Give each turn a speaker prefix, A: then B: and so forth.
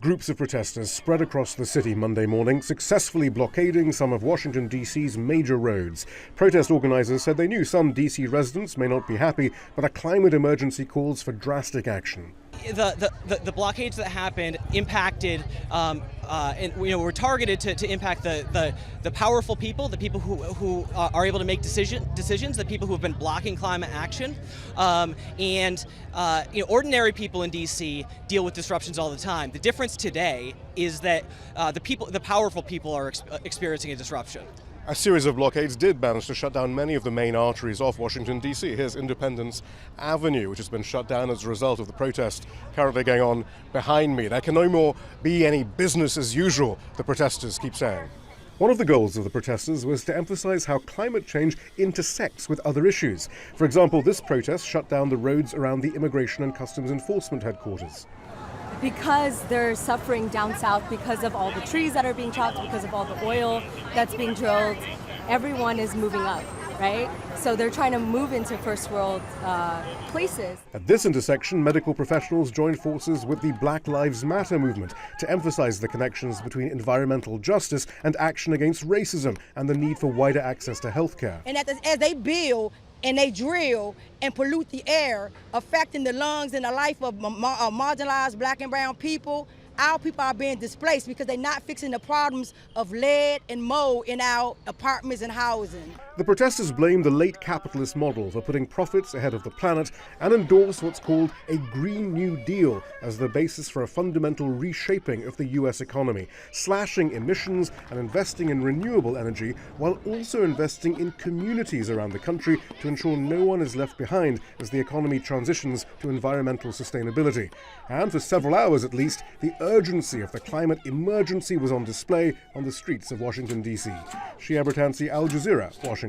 A: Groups of protesters spread across the city Monday morning, successfully blockading some of Washington, D.C.'s major roads. Protest organizers said they knew some D.C. residents may not be happy, but a climate emergency calls for drastic action.
B: The blockades that happened impacted, were targeted to impact the powerful people, the people who are able to make decisions, the people who have been blocking climate action, and ordinary people in D.C. deal with disruptions all the time. The difference today is that the powerful people are experiencing a disruption.
A: A series of blockades did manage to shut down many of the main arteries of Washington, D.C. Here's Independence Avenue, which has been shut down as a result of the protest currently going on behind me. There can no more be any business as usual, the protesters keep saying. One of the goals of the protesters was to emphasize how climate change intersects with other issues. For example, this protest shut down the roads around the Immigration and Customs Enforcement headquarters.
C: Because they're suffering down south because of all the trees that are being chopped, because of all the oil that's being drilled, everyone is moving up, right? So they're trying to move into first world places.
A: At this intersection, medical professionals joined forces with the Black Lives Matter movement to emphasize the connections between environmental justice and action against racism and the need for wider access to healthcare.
D: And as they build and they drill and pollute the air, affecting the lungs and the life of marginalized black and brown people, our people are being displaced because they're not fixing the problems of lead and mold in our apartments and housing.
A: The protesters blame the late capitalist model for putting profits ahead of the planet and endorse what's called a Green New Deal as the basis for a fundamental reshaping of the U.S. economy, slashing emissions and investing in renewable energy while also investing in communities around the country to ensure no one is left behind as the economy transitions to environmental sustainability. And for several hours at least, the urgency of the climate emergency was on display on the streets of Washington, D.C. Shihab, Rattansi, Jazeera, Washington.